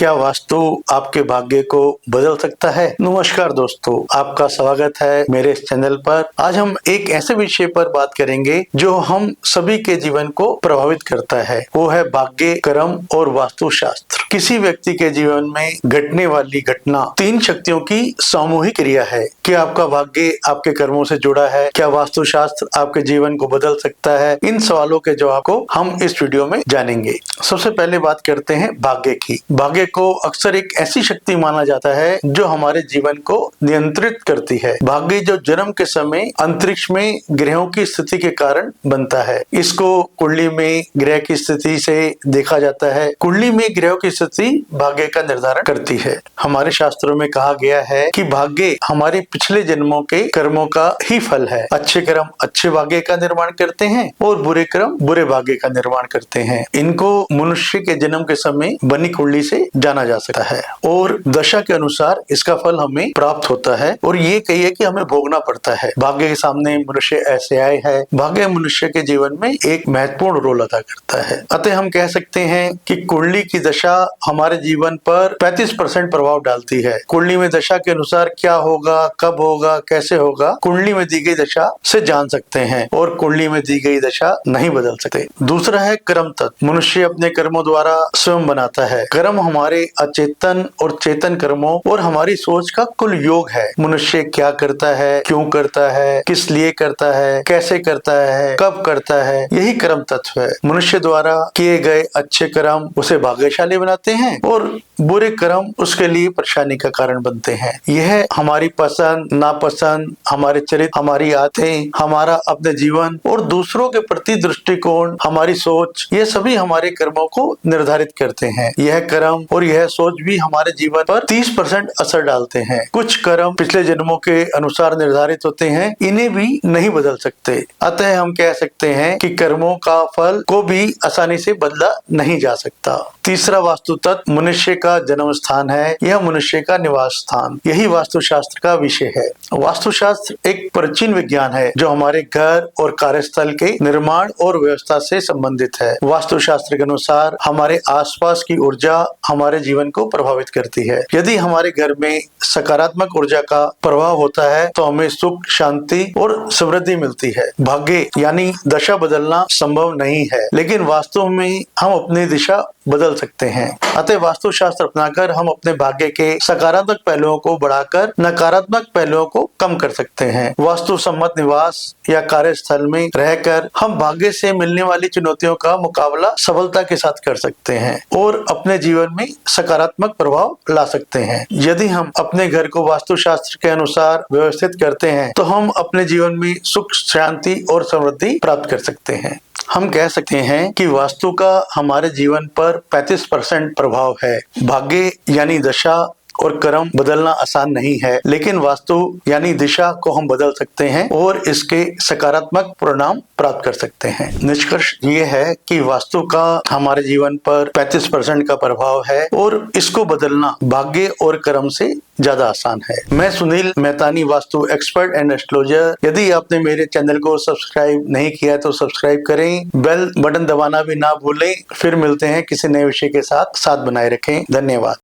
क्या वास्तु आपके भाग्य को बदल सकता है? नमस्कार दोस्तों, आपका स्वागत है मेरे इस चैनल पर। आज हम एक ऐसे विषय पर बात करेंगे जो हम सभी के जीवन को प्रभावित करता है। वो है भाग्य, कर्म और वास्तु शास्त्र। किसी व्यक्ति के जीवन में घटने वाली घटना तीन शक्तियों की सामूहिक क्रिया है। क्या आपका भाग्य आपके कर्मों से जुड़ा है? क्या वास्तु शास्त्र आपके जीवन को बदल सकता है? इन सवालों के जवाब को हम इस वीडियो में जानेंगे। सबसे पहले बात करते हैं भाग्य की। भाग्य को अक्सर एक ऐसी शक्ति माना जाता है जो हमारे जीवन को नियंत्रित करती है। भाग्य जो जन्म के समय अंतरिक्ष में ग्रहों की स्थिति के कारण बनता है। इसको कुंडली में ग्रह की स्थिति से देखा जाता है। कुंडली में ग्रहों की स्थिति भाग्य का निर्धारण करती है। हमारे शास्त्रों में कहा गया है कि भाग्य हमारे पिछले जन्मों के कर्मों का ही फल है। अच्छे कर्म अच्छे भाग्य का निर्माण करते हैं और बुरे कर्म बुरे भाग्य का निर्माण करते हैं। इनको मनुष्य के जन्म के समय बनी कुंडली से जाना जा सकता है और दशा के अनुसार इसका फल हमें प्राप्त होता है और ये कहिए कि हमें भोगना पड़ता है। भाग्य के सामने मनुष्य ऐसे आए है। भाग्य मनुष्य के जीवन में एक महत्वपूर्ण रोल अदा करता है। अतः हम कह सकते हैं कि कुंडली की दशा हमारे जीवन पर 35% प्रभाव डालती है। कुंडली में दशा के अनुसार क्या होगा, कब होगा, कैसे होगा, कुंडली में दी गई दशा से जान सकते हैं और कुंडली में दी गई दशा नहीं बदल सकते। दूसरा है कर्म तत्व। मनुष्य अपने कर्मों द्वारा स्वयं बनाता है। कर्म हमारे अचेतन और चेतन कर्मों और हमारी सोच का कुल योग है। मनुष्य क्या करता है, क्यों करता है, किस लिए करता है, कैसे करता है, कब करता है, यही कर्म तत्व है। मनुष्य द्वारा किए गए अच्छे कर्म उसे भाग्यशाली बनाते हैं और बुरे कर्म उसके लिए परेशानी का कारण बनते हैं। यह हमारी पसंद नापसंद, हमारे चरित्र, हमारी आदतें, हमारा अपने जीवन और दूसरों के प्रति दृष्टिकोण, हमारी सोच, ये सभी हमारे कर्मों को निर्धारित करते हैं। यह कर्म और यह सोच भी हमारे जीवन पर 30% असर डालते हैं। कुछ कर्म पिछले जन्मों के अनुसार निर्धारित होते हैं, इन्हें भी नहीं बदल सकते। अतः हम कह सकते हैं कि कर्मों का फल को भी आसानी से बदला नहीं जा सकता। तीसरा वास्तु तत्व मनुष्य का जन्म स्थान है। यह मनुष्य का निवास स्थान, यही वास्तुशास्त्र का विषय है। वास्तुशास्त्र एक प्राचीन विज्ञान है जो हमारे घर और कार्यस्थल के निर्माण और व्यवस्था से संबंधित है। वास्तुशास्त्र के अनुसार हमारे आसपास की ऊर्जा हमारे जीवन को प्रभावित करती है। यदि हमारे घर में सकारात्मक ऊर्जा का प्रभाव होता है तो हमें सुख, शांति और समृद्धि मिलती है। भाग्य यानी दशा बदलना संभव नहीं है, लेकिन वास्तव में हम अपनी दिशा बदल सकते हैं। अतः वास्तुशास्त्र अपनाकर हम अपने भाग्य के सकारात्मक पहलुओं को बढ़ाकर नकारात्मक पहलुओं को कम कर सकते हैं। वास्तु सम्मत निवास या कार्यस्थल में रहकर हम भाग्य से मिलने वाली चुनौतियों का मुकाबला सफलता के साथ कर सकते हैं और अपने जीवन में सकारात्मक प्रभाव ला सकते हैं। यदि हम अपने घर को वास्तुशास्त्र के अनुसार व्यवस्थित करते हैं तो हम अपने जीवन में सुख, शांति और समृद्धि प्राप्त कर सकते हैं। हम कह सकते हैं कि वास्तु का हमारे जीवन पर 35% प्रभाव है। भाग्य यानी दशा और कर्म बदलना आसान नहीं है, लेकिन वास्तु यानी दिशा को हम बदल सकते हैं और इसके सकारात्मक परिणाम प्राप्त कर सकते हैं। निष्कर्ष ये है कि वास्तु का हमारे जीवन पर 35% का प्रभाव है और इसको बदलना भाग्य और कर्म से ज्यादा आसान है। मैं Sunil Mehtani, vastu expert and astrologer. यदि आपने मेरे चैनल को सब्सक्राइब नहीं किया तो सब्सक्राइब करें, बेल बटन दबाना भी ना भूलें। फिर मिलते हैं किसी नए विषय के साथ बनाए रखें। धन्यवाद।